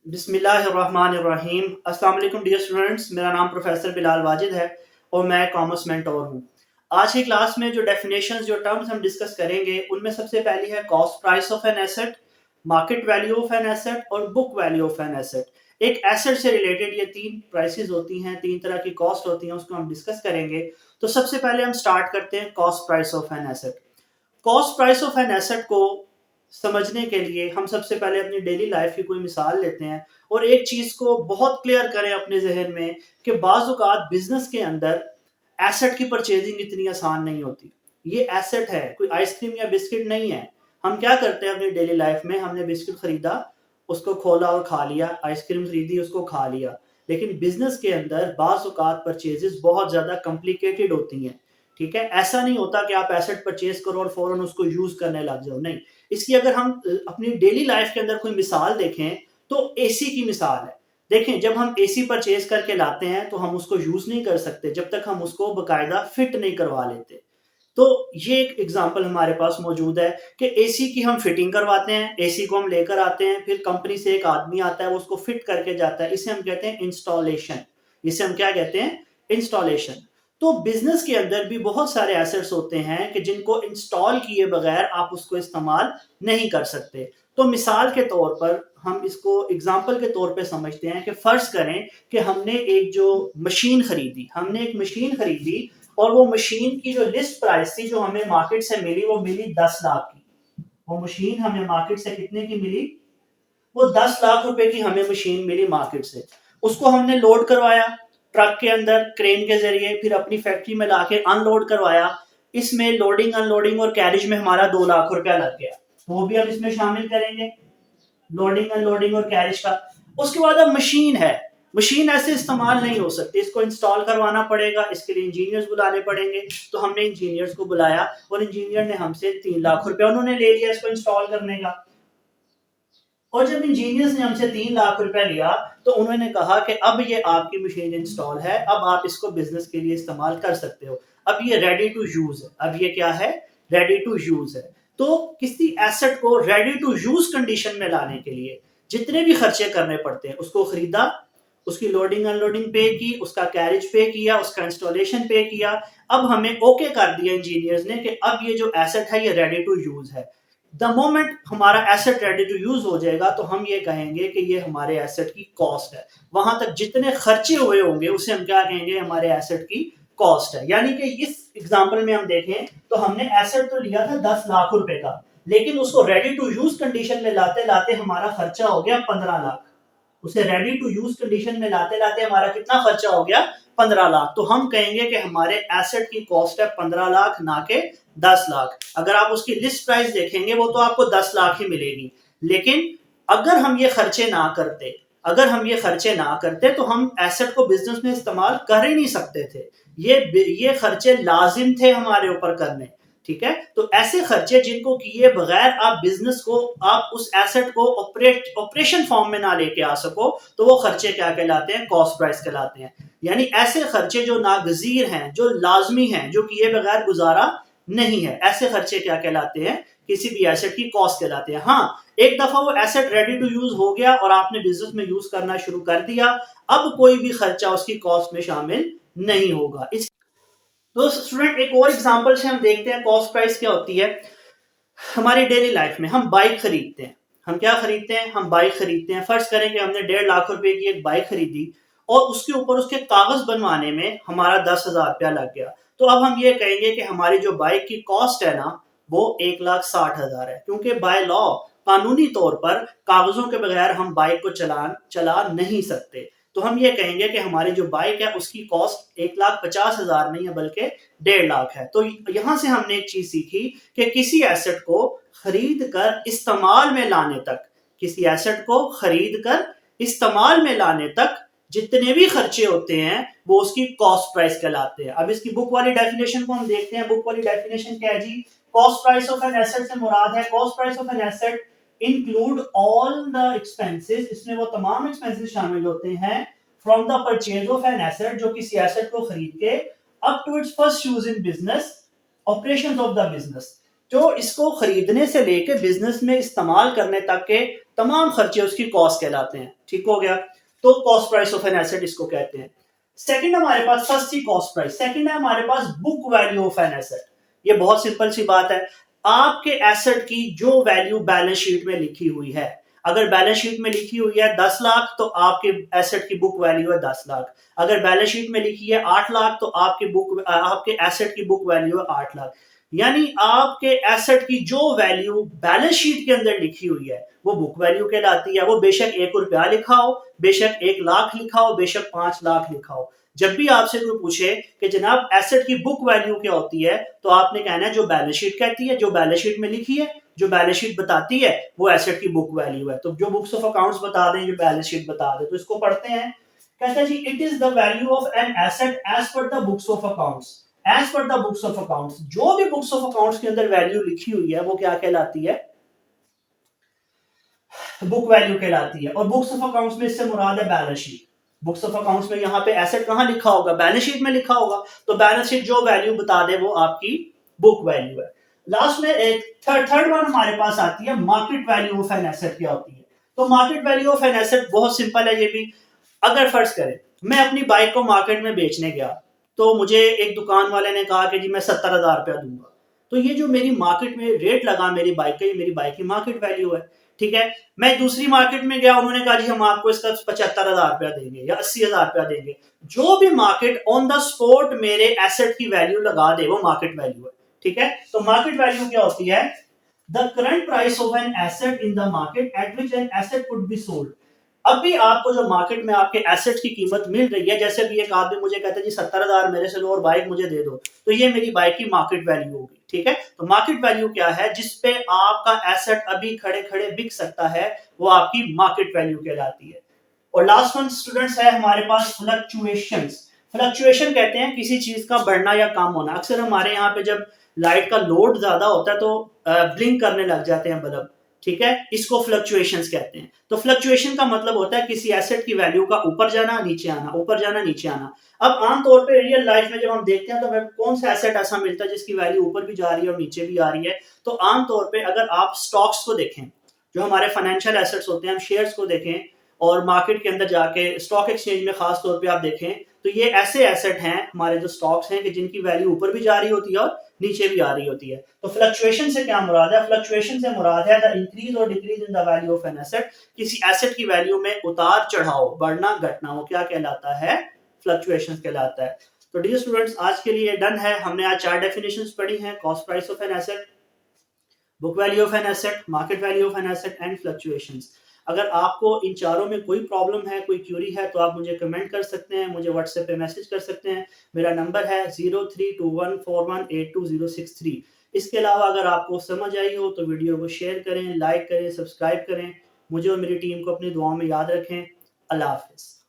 बिस्मिल्लाहिर्रहमानिर्रहीम। अस्सलाम वालेकुम डियर स्टूडेंट्स, मेरा नाम प्रोफेसर बिलाल वाजिद है और मैं कॉमर्स मेंटोर हूँ। आज की क्लास में जो डेफिनेशंस जो टर्म्स हम डिस्कस करेंगे उनमें सबसे पहली है cost price of an asset, market value of an asset और book value of an asset. एक एसेट से रिलेटेड ये तीन प्राइसेस होती हैं, तीन तरह की कॉस्ट होती हैं, उसको हम डिस्कस करेंगे। तो सबसे पहले हम स्टार्ट करते हैं cost price of an asset. Cost price of an asset को समझने के लिए हम सबसे पहले अपनी डेली लाइफ की कोई मिसाल लेते हैं और एक चीज को बहुत क्लियर करें अपने जहन में कि बाज़ औक़ात बिजनेस के अंदर एसेट की परचेजिंग इतनी आसान नहीं होती। ये एसेट है, कोई आइसक्रीम या बिस्किट नहीं है। हम क्या करते हैं अपनी डेली लाइफ में, हमने बिस्किट खरीदा, उसको खोला और खा लिया, आइसक्रीम खरीदी, उसको खा लिया। लेकिन बिजनेस के अंदर बाज़ औक़ात परचेजेस बहुत ज्यादा कॉम्प्लिकेटेड होती हैं। ठीक है, ऐसा नहीं होता कि आप एसेट परचेज करो और फौरन उसको यूज करने लग जाओ, नहीं। इसकी अगर हम अपनी डेली लाइफ के अंदर कोई मिसाल देखें तो एसी की मिसाल है। देखें, जब हम एसी परचेज करके लाते हैं तो हम उसको यूज नहीं कर सकते जब तक हम उसको बकायदा फिट नहीं करवा लेते। तो ये एक एग्जांपल हमारे पास मौजूद है कि एसी की हम फिटिंग करवाते हैं, एसी को हम लेकर आते हैं, फिर कंपनी से एक आदमी आता है, वो उसको फिट करके जाता है। इसे हम कहते हैं इंस्टॉलेशन। इसे हम क्या कहते हैं? इंस्टॉलेशन। तो बिजनेस के अंदर भी बहुत सारे एसेट्स होते हैं कि जिनको इंस्टॉल किए बगैर आप उसको इस्तेमाल नहीं कर सकते। तो मिसाल के तौर पर हम इसको एग्जाम्पल के तौर पे समझते हैं कि फर्ज करें कि हमने एक जो मशीन खरीदी और वो मशीन की जो लिस्ट प्राइस थी जो हमें मार्केट से मिली, वो मिली 10 लाख की। वो मशीन हमें मार्केट से कितने की मिली? वो 10 लाख रुपए की हमें मशीन मिली मार्केट से। उसको हमने लोड करवाया ट्रक के अंदर क्रेन के जरिए, फिर अपनी फैक्ट्री में लाके अनलोड करवाया। इसमें लोडिंग अनलोडिंग और कैरिज में हमारा 2 लाख रुपया लग गया, तो वो भी हम इसमें शामिल करेंगे, लोडिंग अनलोडिंग और कैरिज का। उसके बाद अब मशीन है, मशीन ऐसे इस्तेमाल नहीं हो सकती, इसको इंस्टॉल करवाना पड़ेगा, इसके लिए इंजीनियर्स बुलाने पड़ेंगे। तो हमने इंजीनियर्स को बुलाया और इंजीनियर ने हमसे 3 लाख रुपया उन्होंने ले लिया इसको इंस्टॉल करने का। और जब इंजीनियर्स ने हमसे 3 लाख रुपया लिया तो उन्होंने कहा कि अब ये आपकी मशीन इंस्टॉल है, अब आप इसको बिजनेस के लिए इस्तेमाल कर सकते हो, अब ये रेडी टू यूज है। अब ये क्या है? रेडी टू यूज है। तो किसी एसेट को रेडी टू यूज कंडीशन में लाने के लिए जितने भी खर्चे करने पड़ते हैं, उसको खरीदा, उसकी लोडिंग अनलोडिंग पे की, उसका कैरेज पे किया, उसका इंस्टॉलेशन पे किया। अब हमें ओके कर दिया इंजीनियर्स ने कि अब ये जो एसेट है ये रेडी टू यूज है। द मोमेंट हमारा एसेट रेडी टू यूज हो जाएगा तो हम ये कहेंगे कि ये हमारे एसेट की कॉस्ट है। वहां तक जितने खर्चे हुए होंगे उसे हम क्या कहेंगे? हमारे एसेट की कॉस्ट है। यानी कि इस एग्जांपल में हम देखें तो हमने एसेट तो लिया था 10 लाख रुपए का, लेकिन उसको रेडी टू यूज कंडीशन में लाते लाते हमारा खर्चा हो गया 15 लाख। उसे रेडी टू यूज कंडीशन में लाते लाते हमारा कितना खर्चा हो गया? 15 लाख। तो हम कहेंगे कि हमारे एसेट की कॉस्ट है 15 लाख, ना के 10 लाख। अगर आप उसकी लिस्ट प्राइस देखेंगे वो तो आपको 10 लाख ही मिलेगी। लेकिन अगर हम ये खर्चे ना करते, तो हम एसेट को बिजनेस में इस्तेमाल कर ही नहीं सकते थे। ये खर्चे लाजिम थे हमारे ऊपर करने। ठीक है, तो ऐसे खर्चे जिनको किए बगैर आप बिजनेस को, आप उस एसेट को ऑपरेशन फॉर्म में ना लेके आ सको, तो वो खर्चे क्या कहलाते हैं? कॉस्ट प्राइस कहलाते हैं। यानी ऐसे खर्चे जो नागजीर हैं, जो लाजमी हैं, जो किए बगैर गुजारा नहीं है, ऐसे खर्चे क्या कहलाते हैं? किसी भी एसेट की कॉस्ट कहलाते हैं। हाँ, एक दफा वो एसेट रेडी टू यूज हो गया और आपने बिजनेस में यूज करना शुरू कर दिया, अब कोई भी खर्चा उसकी कॉस्ट में शामिल नहीं होगा। इस तो स्टूडेंट एक और एग्जांपल से हम देखते हैं कॉस्ट प्राइस क्या होती है। हमारी डेली लाइफ में हम बाइक खरीदते हैं, हम क्या खरीदते हैं? हम बाइक खरीदते हैं। फर्ज करें कि हमने 1.5 लाख रुपए की एक बाइक खरीदी और उसके ऊपर उसके कागज बनवाने में हमारा 10,000 रुपया लग गया। तो अब हम ये कहेंगे कि हमारी जो बाइक की कॉस्ट है ना, वो 1,60,000 है, क्योंकि बाय लॉ, कानूनी तौर पर कागजों के बगैर हम बाइक को चला नहीं सकते। तो हम ये कहेंगे कि हमारी जो बाइक है उसकी कॉस्ट 1,50,000 नहीं है, बल्कि 1.5 लाख है। तो यहां से हमने एक चीज सीखी कि किसी एसेट को खरीद कर इस्तेमाल में लाने तक, किसी एसेट को खरीद कर इस्तेमाल में लाने तक जितने भी खर्चे होते हैं वो उसकी कॉस्ट प्राइस कहलाते हैं। अब इसकी बुक वाली डेफिनेशन को हम देखते हैं। बुक वाली डेफिनेशन क्या है जी? Cost price of an asset से मुराद है, cost price of an asset include all the expenses, इसमें वो तमाम एक्सपेंसेस शामिल होते हैं, from the purchase of an asset, जो किसी एसेट को खरीद के, up to its first use in business, operations of the business, तो इसको खरीदने से लेके बिजनेस में इस्तेमाल करने तक के तमाम खर्चे उसकी कॉस्ट कहलाते हैं। ठीक हो गया, तो cost price of an asset इसको कहते हैं। सेकंड हमारे पास, फर्स्ट थी कॉस्ट प्राइस, सेकंड है हमारे पास book value of an asset. ये बहुत सिंपल सी बात है, आपके एसेट की जो वैल्यू बैलेंस शीट में लिखी हुई है, अगर बैलेंस शीट में लिखी हुई है 10 लाख तो आपके एसेट की बुक वैल्यू है 10 लाख। अगर बैलेंस शीट में लिखी है 8 लाख तो आपके एसेट की बुक वैल्यू है 8 लाख। यानी आपके एसेट की जो वैल्यू बैलेंस शीट के अंदर लिखी हुई है वो बुक वैल्यू कहलाती है। वो बेशक 1 रुपया लिखा हो, बेशक 1 लाख लिखा हो, बेशक 5 लाख लिखा हो। जब भी आपसे कोई पूछे कि जनाब एसेट की बुक वैल्यू क्या होती है, तो आपने कहना है जो बैलेंस शीट कहती है, जो बैलेंस शीट में लिखी है, जो बैलेंस शीट बताती है वो एसेट की बुक वैल्यू है। तो जो बुक्स ऑफ अकाउंट्स बता दें, जो बैलेंस शीट बता दें, तो इसको पढ़ते हैं। कहता है जी, it is the value of an asset as per the books of accounts. As per the books of accounts, जो भी बुक्स ऑफ अकाउंट्स के अंदर वैल्यू लिखी हुई है वो क्या कहलाती है, बुक वैल्यू कहलाती है। और बुक्स ऑफ अकाउंट्स में इससे मुराद है balance sheet. Books of accounts में यहाँ पे एसेट कहाँ लिखा होगा, बैलेंस शीट में लिखा होगा, तो बैलेंस शीट जो वैल्यू बता दे वो आपकी बुक वैल्यू है। लास्ट में एक थर्ड वन हमारे पास आती है, market value of an asset क्या होती है। तो market value of an asset बहुत सिंपल है ये भी। अगर फर्ज करें मैं अपनी बाइक को मार्केट में बेचने गया, तो मुझे एक दुकान वाले ने कहा कि जी मैं 70,000 रुपया दूंगा, तो ये जो मेरी मार्केट में रेट लगा मेरी बाइक का, ये मेरी बाइक की मार्केट वैल्यू है। ठीक है, मैं दूसरी मार्केट में गया, उन्होंने कहा जी हम आपको इसका 75,000 रुपया देंगे या 80,000 रुपया देंगे। जो भी मार्केट ऑन द स्पॉट मेरे एसेट की वैल्यू लगा दे वो मार्केट वैल्यू है। ठीक है, तो मार्केट वैल्यू क्या होती है, the current price of an asset in the market at which an asset could be sold. अभी आपको जो मार्केट में आपके एसेट की कीमत मिल रही है, जैसे भी एक आदमी मुझे कहता है जी 70,000 मेरे से लो और बाइक मुझे दे दो, तो ये मेरी बाइक की मार्केट वैल्यू होगी। ठीक है, तो मार्केट वैल्यू क्या है, जिसपे आपका एसेट अभी खड़े खड़े बिक सकता है, वो आपकी मार्केट वैल्यू कहलाती है। और लास्ट वन स्टूडेंट्स है हमारे पास फ्लक्चुएशंस। फ्लक्चुएशन कहते हैं किसी चीज का बढ़ना या कम होना। अक्सर हमारे यहाँ पे जब लाइट का लोड ज्यादा होता है तो ब्लिंक करने लग जाते हैं बल्ब। ठीक है, इसको फ्लक्चुएशंस कहते हैं। तो फ्लक्चुएशन का मतलब होता है किसी एसेट की वैल्यू का ऊपर जाना नीचे आना, ऊपर जाना नीचे आना। अब आमतौर पे रियल लाइफ में जब हम देखते हैं तो हमें कौन सा एसेट ऐसा मिलता है जिसकी वैल्यू ऊपर भी जा रही है और नीचे भी आ रही है। तो आमतौर पे अगर आप स्टॉक्स को देखें, जो हमारे फाइनेंशियल एसेट्स होते हैं, हम शेयर्स को देखें और मार्केट के अंदर जाके स्टॉक एक्सचेंज में खास तौर पे आप देखें, तो ये ऐसे एसेट हैं हमारे जो स्टॉक्स हैं कि जिनकी वैल्यू ऊपर भी जा रही होती है और नीचे भी आ रही होती है। तो फ्लक्चुएशन से क्या मुराद है, फ्लक्चुएशन से मुराद है द इंक्रीज और decrease in the value of an asset. किसी एसेट की वैल्यू में उतार चढ़ाव, बढ़ना घटना, वो क्या कहलाता है, फ्लक्चुएशन कहलाता है। तो डियर स्टूडेंट्स, आज के लिए डन है। हमने आज 4 डेफिनेशंस पढ़ी हैं, cost price of an asset, book value of an asset, market value of an asset and fluctuations. अगर आपको इन चारों में कोई प्रॉब्लम है, कोई क्यूरी है, तो आप मुझे कमेंट कर सकते हैं, मुझे व्हाट्सएप पे मैसेज कर सकते हैं। मेरा नंबर है 0321418263। इसके अलावा अगर आपको समझ आई हो तो वीडियो को शेयर करें, लाइक करें, सब्सक्राइब करें। मुझे और मेरी टीम को अपनी दुआओं में याद रखें। अल्लाह हाफिज़।